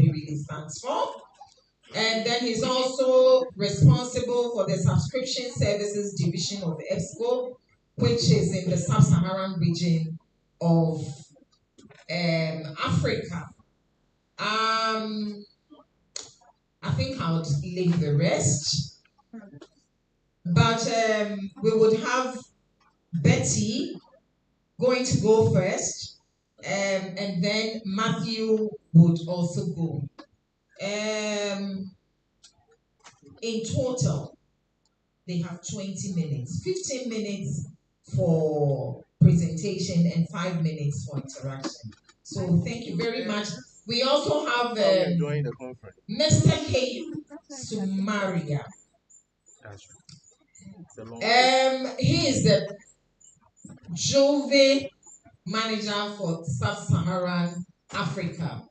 WOBI really stands for. And then he's also responsible for the subscription services division of EBSCO, which is in the sub-Saharan region of Africa. I think I would leave the rest, but we would have Betty going to go first, and then Matthew would also go. In total, they have 20 minutes, 15 minutes for presentation and 5 minutes for interaction. So thank you very much. We also have Mr. K. Sumaria. He is the Jove manager for Sub-Saharan Africa.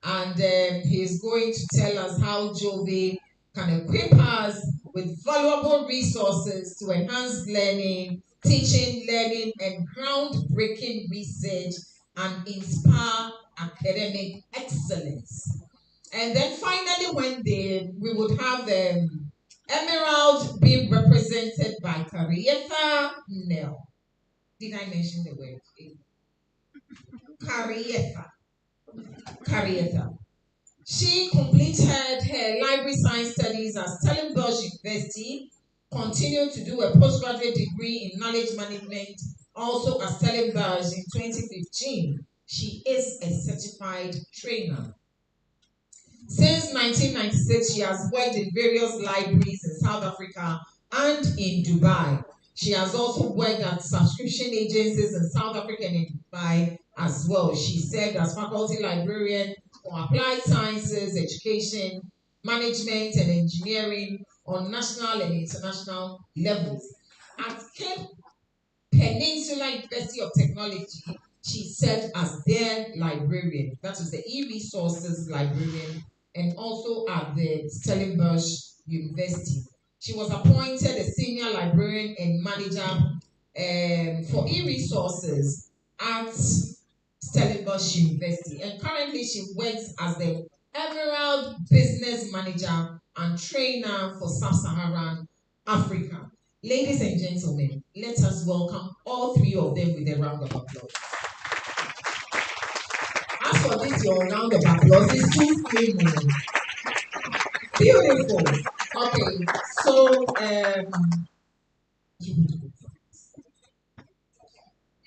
And he is going to tell us how Jove can equip us with valuable resources to enhance learning, teaching, learning, and groundbreaking research and inspire academic excellence. And then finally, we would have Emerald being represented by Karietha Nell. Did I mention the word? Karietha. She completed her library science studies at Stellenbosch University, continued to do a postgraduate degree in knowledge management, also at Stellenbosch in 2015. She is a certified trainer. Since 1996, she has worked in various libraries in South Africa and in Dubai. She has also worked at subscription agencies in South Africa and in Dubai as well. She served as faculty librarian for applied sciences, education, management, and engineering on national and international levels. At Cape Peninsula University of Technology, she served as their librarian. That is the e-resources librarian, and also at the Stellenbosch University. She was appointed a senior librarian and manager for e-resources at Stellenbosch University, and currently she works as the Emerald Business Manager and Trainer for Sub-Saharan Africa. Ladies and gentlemen, let us welcome all three of them with a round of applause. As for this, your round of applause is too screaming. Beautiful. Okay, so thank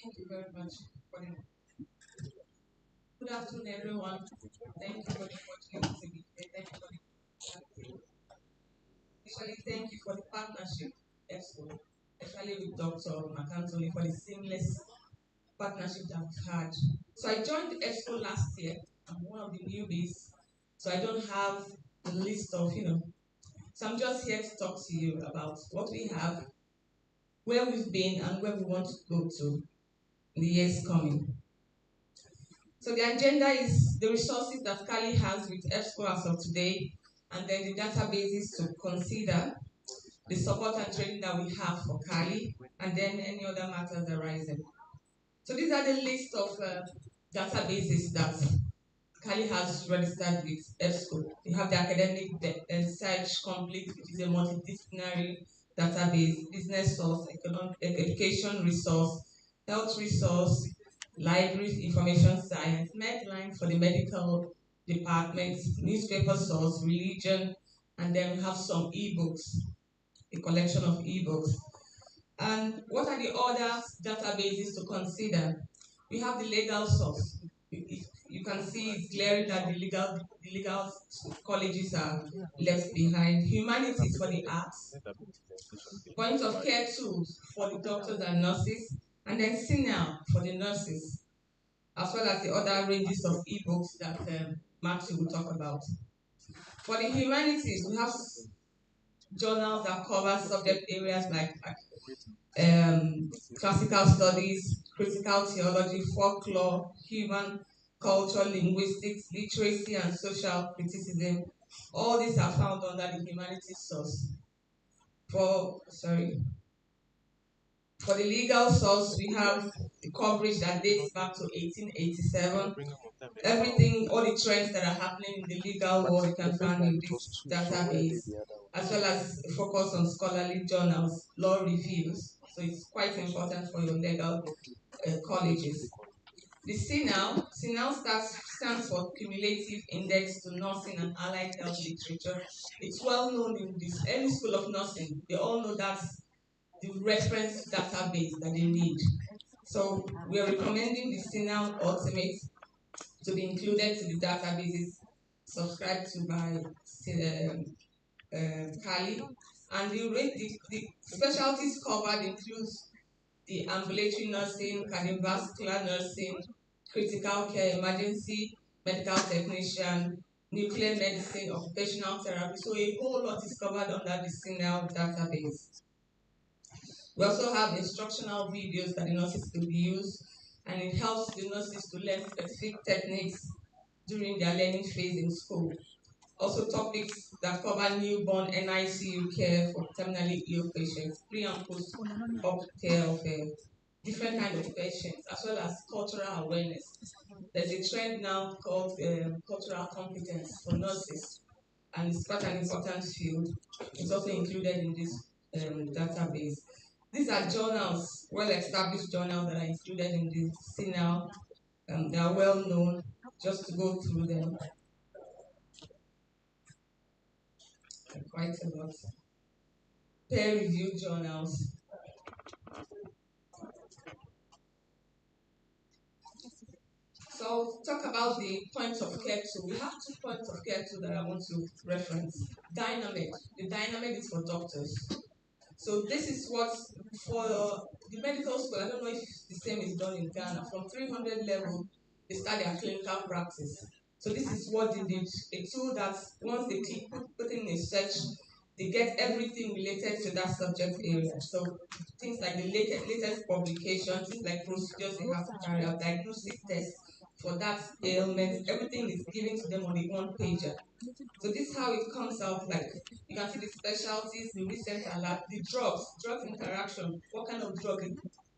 you very much. Good afternoon, everyone. Thank you for the opportunity to be here. Thank you for the Especially thank you for the partnership, especially with Dr. McAntony for the seamless partnership that we've had. So I joined the EBSCO last year. I'm one of the newbies, so I don't have the list of, So I'm just here to talk to you about what we have, where we've been, and where we want to go to in the years coming. So the agenda is the resources that CARLIGH has with EBSCO as of today, and then the databases to consider, the support and training that we have for CARLIGH, and then any other matters arising. So these are the list of databases that CARLIGH has registered with EBSCO. We have the academic research complete, which is a multidisciplinary database, business source, education resource, health resource, libraries, information science, Medline for the medical department, newspaper source, religion, and then we have some ebooks, a collection of ebooks. And what are the other databases to consider? We have the legal source. You can see it's clear that the legal colleges are left behind. Humanities for the arts, point of care tools for the doctors and nurses, and then CINEL for the nurses, as well as the other ranges of ebooks that Matthew will talk about. For the humanities, we have journals that cover subject areas like classical studies, critical theology, folklore, human culture, linguistics, literacy, and social criticism. All these are found under the humanities source. For the legal source, we have the coverage that dates back to 1887. Everything, all the trends that are happening in the legal world, you can find in this database, as well as a focus on scholarly journals, law reviews. So it's quite important for your legal colleges. The CNAL stands for Cumulative Index to Nursing and Allied Health Literature. It's well known in this any school of nursing. They all know that's the reference database that they need. So we are recommending the CNAL Ultimate to be included to the databases subscribed to by CARLIGH. And the specialties covered includes the ambulatory nursing, cardiovascular nursing, critical care, emergency medical technician, nuclear medicine, occupational therapy. So a whole lot is covered under the CNAL database. We also have instructional videos that the nurses could use, and it helps the nurses to learn specific techniques during their learning phase in school. Also topics that cover newborn NICU care for terminally ill patients, pre and post-op care of different kind of patients, as well as cultural awareness. There's a trend now called cultural competence for nurses, and it's quite an important field. It's also included in this database. These are journals, well-established journals that are included in the CNAL. They are well known. Just to go through them, quite a lot. Peer-reviewed journals. So talk about the points of care tool. We have 2 points of care tool that I want to reference. Dynamic. The Dynamic is for doctors. So this is what, for the medical school, I don't know if the same is done in Ghana. From 300 level, they start their clinical practice. So this is what they did, a tool that once they click, put in a search, they get everything related to that subject area. So things like the latest publications, things like procedures they have to carry out, diagnostic tests for that ailment, everything is given to them on a one pager. So this is how it comes out. Like you can see the specialties, the recent alert, the drug interaction, what kind of drug,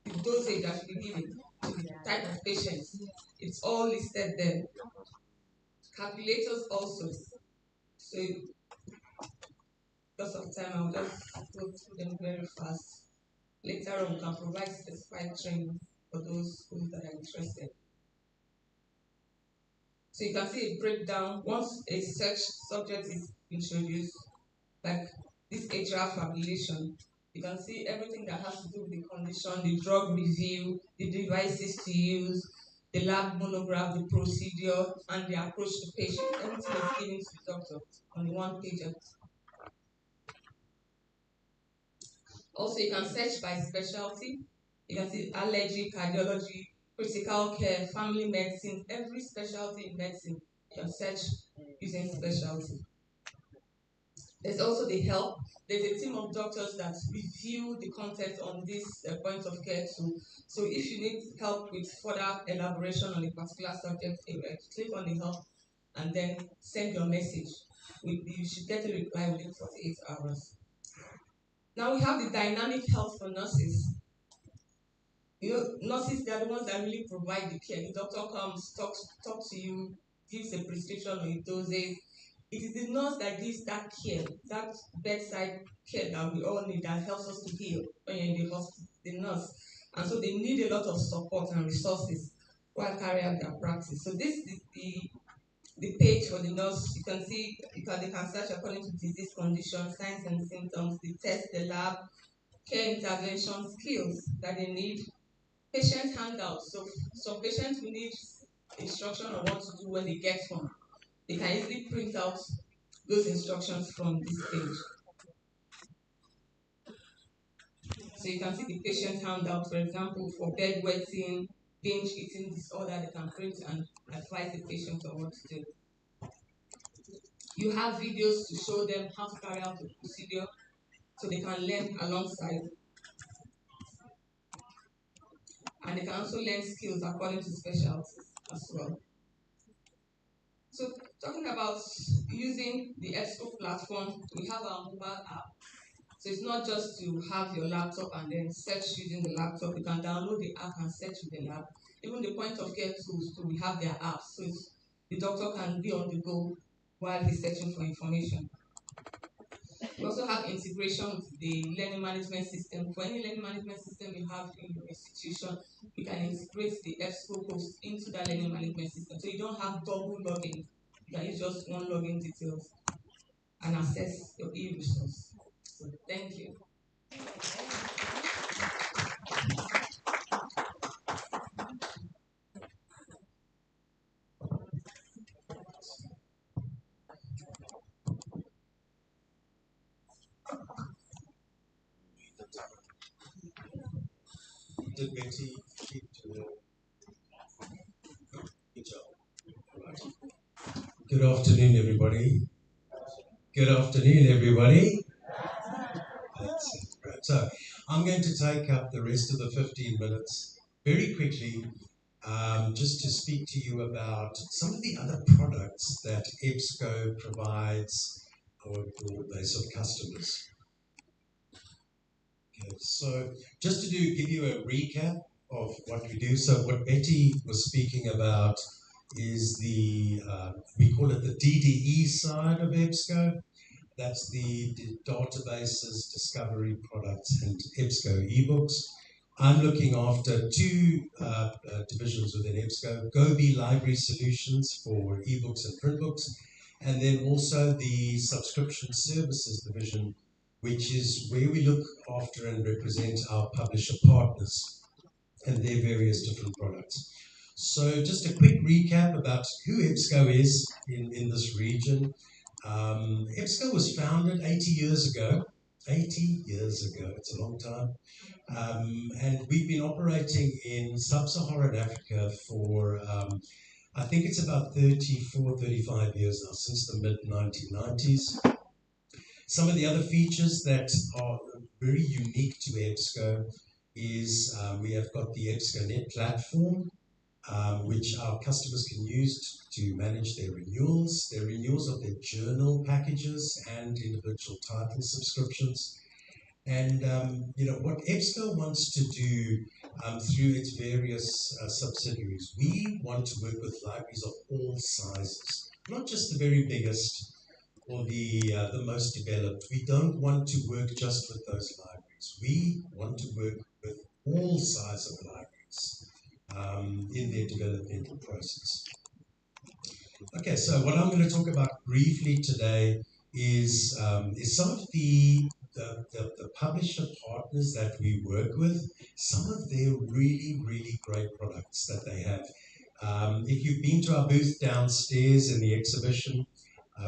the dosage that should be given to the type of patients. It's all listed there. Calculators also. So because of time, I'll just go through them very fast. Later on, we can provide specified training for those schools that are interested. So you can see a breakdown once a search subject is introduced, like this atrial fibrillation. You can see everything that has to do with the condition, the drug review, the devices to use, the lab monograph, the procedure, and the approach to patient. Everything is given to the doctor on the one page. Also, you can search by specialty. You can see allergy, cardiology, critical care, family medicine, every specialty in medicine. You can search using specialty. There's also the help. There's a team of doctors that review the content on this point of care tool. So if you need help with further elaboration on a particular subject area, click on the help and then send your message. You should get a reply within 48 hours. Now we have the dynamic health for nurses. You know, nurses, they are the ones that really provide the care. The doctor comes, talks to you, gives a prescription or a dosage. It is the nurse that gives that care, that bedside care that we all need, that helps us to heal when you're in the hospital, the nurse. And so they need a lot of support and resources while carrying out their practice. So this is the page for the nurse. You can see they can search according to disease condition, signs and symptoms, the test, the lab, care intervention skills that they need, patient handouts. So some patients will need instruction on what to do when they get home. They can easily print out those instructions from this page. So you can see the patient handout, for example, for bedwetting, binge eating disorder, they can print and advise the patient on what to do. You have videos to show them how to carry out the procedure so they can learn alongside. And they can also learn skills according to specialties as well. So talking about using the EBSCO platform, we have our mobile app. So it's not just to have your laptop and then search using the laptop. You can download the app and search with the app. Even the point of care tools too, we have their apps. So the doctor can be on the go while he's searching for information. We also have integration with the learning management system. For any learning management system you have in your institution, you can integrate the EBSCO post into that learning management system. So you don't have double login. You can use just one login details and access your e-resource. So thank you. Did Betty keep to the good job? Right. Good afternoon, everybody. Good afternoon, everybody. That's it. Right. So I'm going to take up the rest of the 15 minutes very quickly, just to speak to you about some of the other products that EBSCO provides or their sort of customers. Okay, so just to give you a recap of what we do. So what Betty was speaking about is we call it the DDE side of EBSCO. That's the databases, discovery products, and EBSCO ebooks. I'm looking after two divisions within EBSCO, Gobi Library Solutions for ebooks and print books, and then also the subscription services division, which is where we look after and represent our publisher partners and their various different products. So just a quick recap about who EBSCO is in this region. EBSCO was founded 80 years ago. 80 years ago, it's a long time. And we've been operating in sub-Saharan Africa for, I think it's about 34, 35 years now, since the mid-1990s. Some of the other features that are very unique to EBSCO is we have got the EBSCOnet platform, which our customers can use to manage their renewals of their journal packages and individual title subscriptions. And what EBSCO wants to do through its various subsidiaries, we want to work with libraries of all sizes, not just the very biggest or the most developed. We don't want to work just with those libraries. We want to work with all sizes of libraries in their developmental process. Okay, so what I'm going to talk about briefly today is some of the publisher partners that we work with, some of their really, really great products that they have. If you've been to our booth downstairs in the exhibition,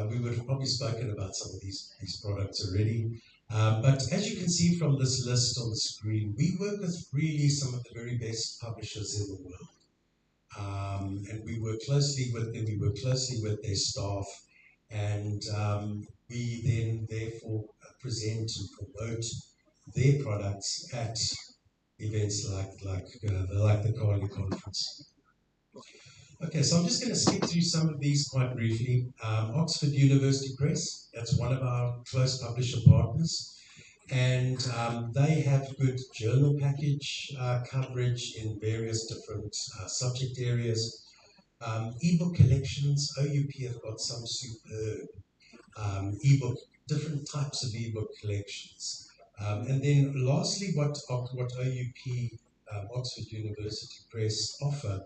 we would have probably spoken about some of these products already. But as you can see from this list on the screen, we work with really some of the very best publishers in the world. And we work closely with them, we work closely with their staff, and we then therefore present and promote their products at events like the CARLIGH conference. Okay, so I'm just going to skip through some of these quite briefly. Oxford University Press, that's one of our close publisher partners. And they have good journal package coverage in various different subject areas. Ebook collections, OUP have got some superb ebook, different types of ebook collections. And then lastly, what OUP, Oxford University Press, offer,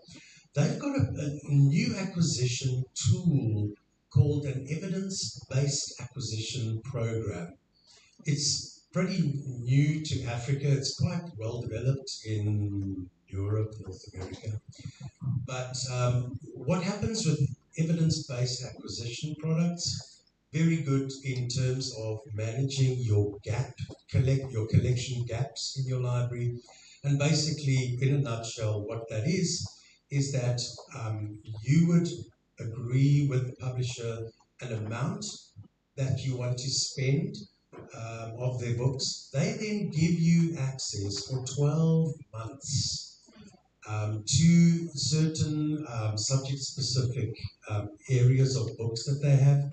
they've got a new acquisition tool called an evidence-based acquisition program. It's pretty new to Africa. It's quite well developed in Europe, North America. But what happens with evidence-based acquisition products? Very good in terms of managing your collection gaps in your library. And basically, in a nutshell, what that is that you would agree with the publisher an amount that you want to spend of their books. They then give you access for 12 months to certain subject-specific areas of books that they have.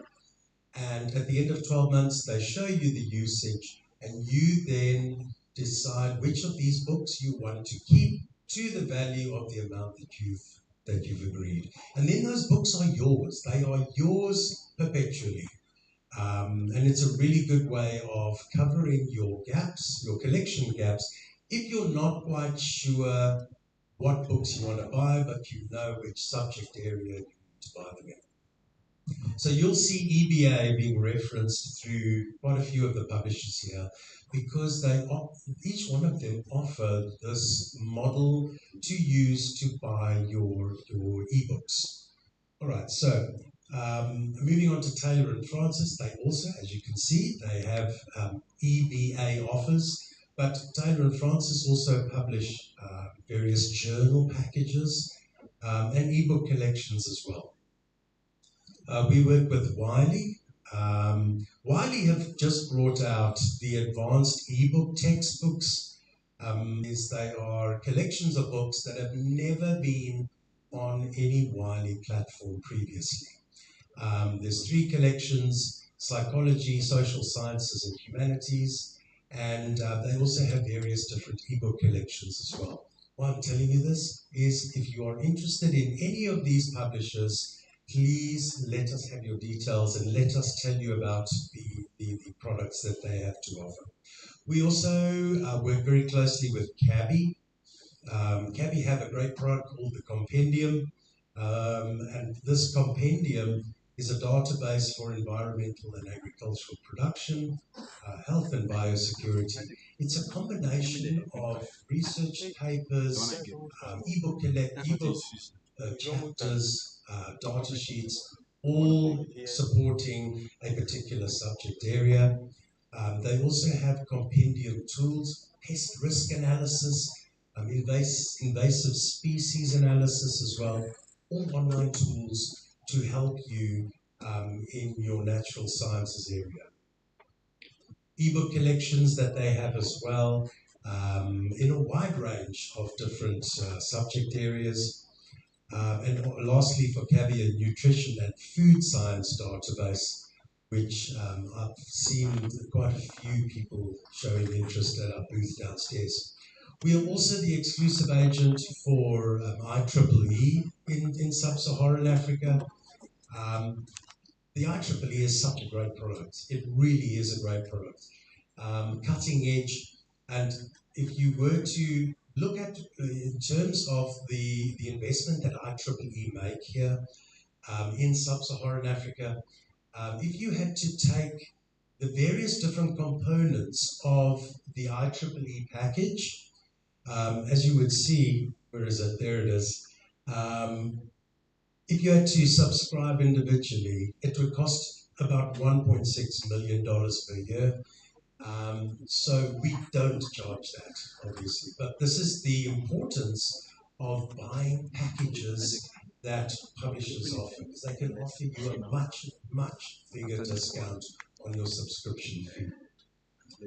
And at the end of 12 months, they show you the usage, and you then decide which of these books you want to keep to the value of the amount that you've agreed. And then those books are yours. They are yours perpetually. And it's a really good way of covering your gaps, your collection gaps, if you're not quite sure what books you want to buy, but you know which subject area you need to buy them in. So you'll see EBA being referenced through quite a few of the publishers here, because each one of them offer this model to use to buy your ebooks. All right, so moving on to Taylor and Francis, they also, as you can see, they have EBA offers, but Taylor and Francis also publish various journal packages and ebook collections as well. We work with Wiley. Wiley have just brought out the advanced ebook textbooks. They are collections of books that have never been on any Wiley platform previously. There's 3 collections: psychology, social sciences, and humanities. And they also have various different ebook collections as well. Why I'm telling you this is, if you are interested in any of these publishers, please let us have your details and let us tell you about the products that they have to offer. We also work very closely with CABI. CABI have a great product called the Compendium, and this Compendium is a database for environmental and agricultural production, health and biosecurity. It's a combination of research papers, ebook chapters, data sheets, all supporting a particular subject area. They also have compendium tools, pest risk analysis, invasive species analysis as well, all online tools to help you in your natural sciences area. Ebook collections that they have as well, in a wide range of different subject areas. And lastly, for CABI, a nutrition and food science database, which I've seen quite a few people showing interest at our booth downstairs. We are also the exclusive agent for IEEE in sub-Saharan Africa. The IEEE is such a great product. It really is a great product. Cutting edge, and if you were to look at in terms of the investment that IEEE make here in sub-Saharan Africa, if you had to take the various different components of the IEEE package, as you would see, where is it? There it is. If you had to subscribe individually, it would cost about $1.6 million per year. So we don't charge that, obviously. But this is the importance of buying packages that publishers offer, because they can offer you a much, much bigger discount on your subscription fee.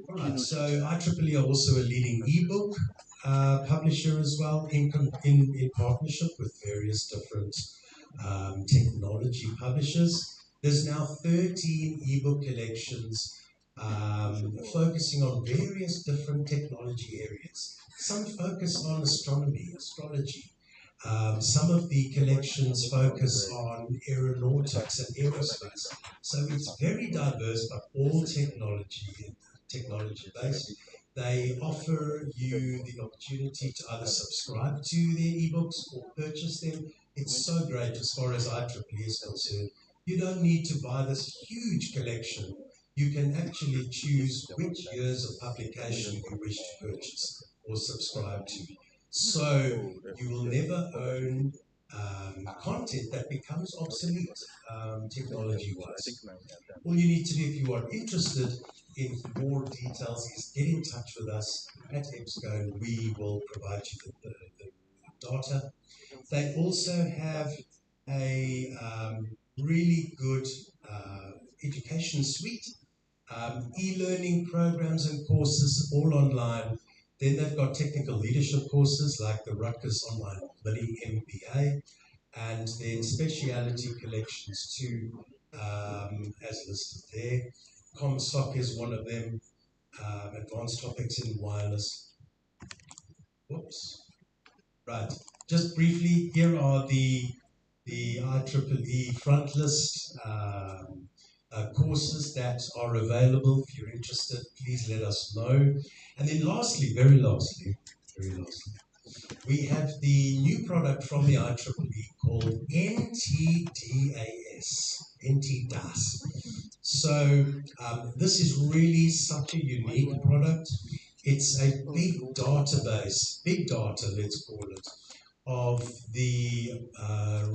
All right, so IEEE are also a leading ebook publisher as well, in partnership with various different technology publishers. There's now 13 ebook collections focusing on various different technology areas. Some focus on astronomy, astrology. Some of the collections focus on aeronautics and aerospace. So it's very diverse, but all technology based. They offer you the opportunity to either subscribe to their ebooks or purchase them. It's so great as far as IEEE is concerned. You don't need to buy this huge collection. You can actually choose which years of publication you wish to purchase or subscribe to. So you will never own content that becomes obsolete technology-wise. All you need to do, if you are interested in more details, is get in touch with us at EBSCO and we will provide you the data. They also have a really good education suite, e-learning programs and courses, all online. Then they've got technical leadership courses like the Rutgers Online Mini MBA, and then speciality collections too, as listed there. ComSoc is one of them. advanced topics in wireless. Whoops. Right. Just briefly, here are the IEEE front list courses that are available. If you're interested, please let us know. And then lastly, very lastly, we have the new product from the IEEE called NTDAS. So this is really such a unique product. It's a big database, big data, let's call it, of the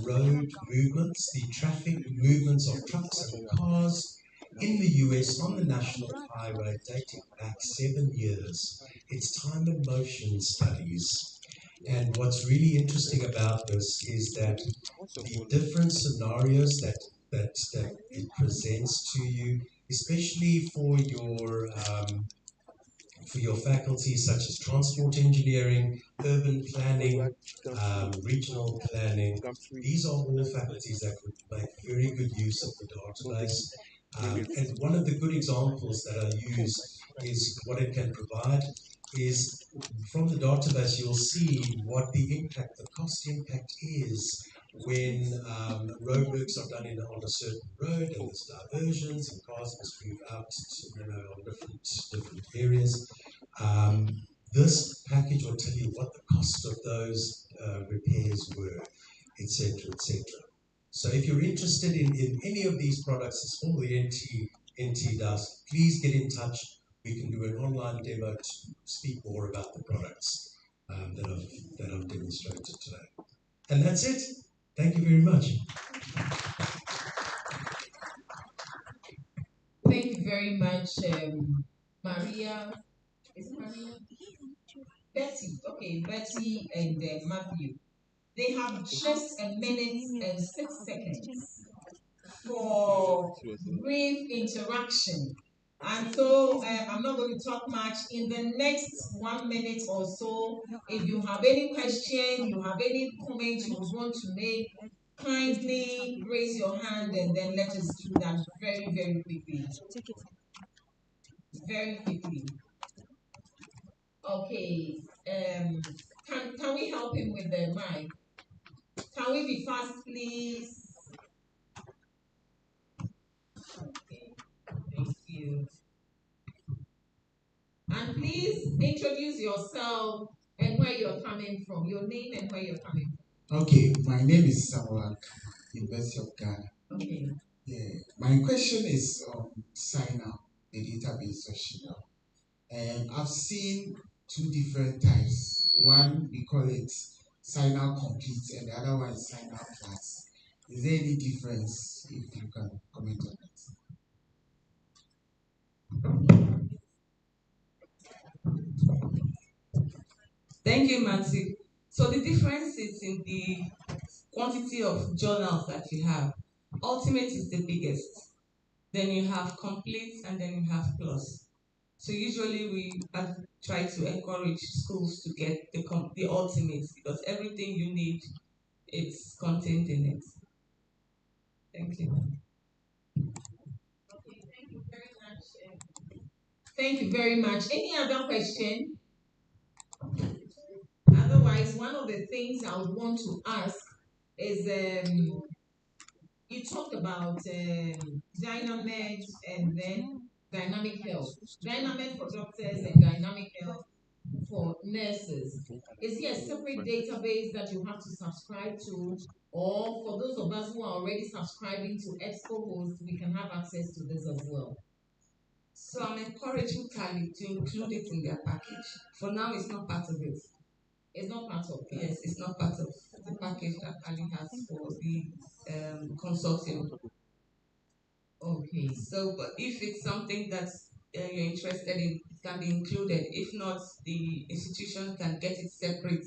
road movements, the traffic movements of trucks and cars in the US on the national highway dating back 7 years. It's time and motion studies. And what's really interesting about this is that the different scenarios that it presents to you, especially for your faculties such as transport engineering, urban planning, regional planning. These are all faculties that would make very good use of the database. And one of the good examples that I use is what it can provide is from the database you'll see what the impact, the cost impact is when roadworks are done on a certain road and there's diversions and cars must move out on different areas. This package will tell you what the cost of those repairs were, etc., etc. So if you're interested in any of these products, it's all the NT does, please get in touch. We can do an online demo to speak more about the products that I've demonstrated today. And that's it. Thank you very much. Thank you very much, Maria. Is it Maria? Betty. Okay, Betty and Matthew. They have just a minute and 6 seconds for brief interaction. And so I'm not going to talk much. In the next 1 minute or so, if you have any question, you have any comments you would want to make, kindly raise your hand and then let us do that very, very quickly. Very quickly. Okay. Can we help him with the mic? Can we be fast, please? Okay. Thank you. And please introduce yourself and where you're coming from. Your name and where you're coming from. Okay, my name is Samuel, University of Ghana. Okay. Yeah, my question is on sign up, the database section now. I've seen two different types. One, we call it sign up complete, and the other one is sign up plus. Is there any difference if you can comment on that? Thank you, Matthew. So the difference is in the quantity of journals that you have. Ultimate is the biggest. Then you have complete and then you have plus. So usually we try to encourage schools to get the ultimate because everything you need is contained in it. Thank you. Okay, thank you very much. Thank you very much. Any other question? Otherwise, one of the things I would want to ask is you talked about Dynamed and then dynamic health. Dynamic for doctors and dynamic health for nurses. Is there a separate database that you have to subscribe to? Or for those of us who are already subscribing to Expo Host, we can have access to this as well? So I'm encouraging CARLIGH to include it in their package. For now, it's not part of it. It's not part of it. Yes, it's not part of the package that CARLIGH has for the consortium. Okay, so but if it's something that you're interested in, it can be included. If not, the institution can get it separate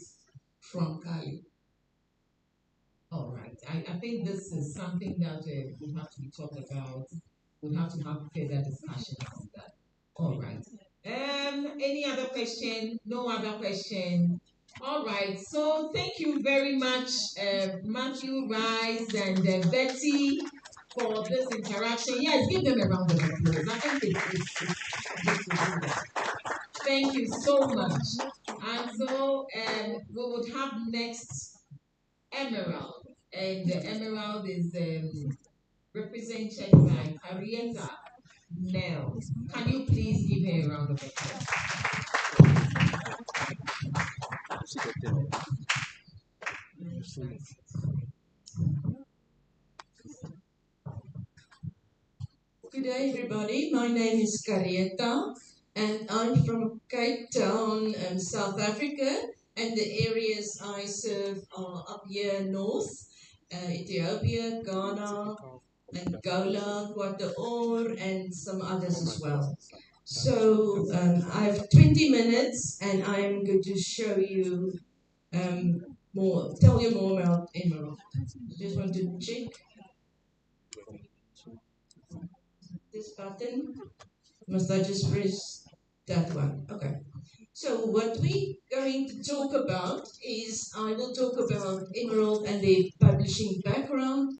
from CARLIGH. All right, I think this is something that we have to be talked about. We'll have to have further discussions on that. All right. Any other question? No other question. All right. So thank you very much, Matthew, Rice, and Betty. for this interaction. Yes, give them a round of applause. I think it's good to do that. Thank you so much. And so we would have next Emerald. And the Emerald is represented by Harrieta Nell. Can you please give her a round of applause? Good day, everybody. My name is Carieta, and I'm from Cape Town, South Africa. And the areas I serve are up here north, Ethiopia, Ghana, Angola, Ecuador, and some others as well. So I have 20 minutes, and I'm going to show you tell you more about Emerald. Just want to check this button. Must I just press that one? Okay. So what we're going to talk about is I will talk about Emerald and the publishing background.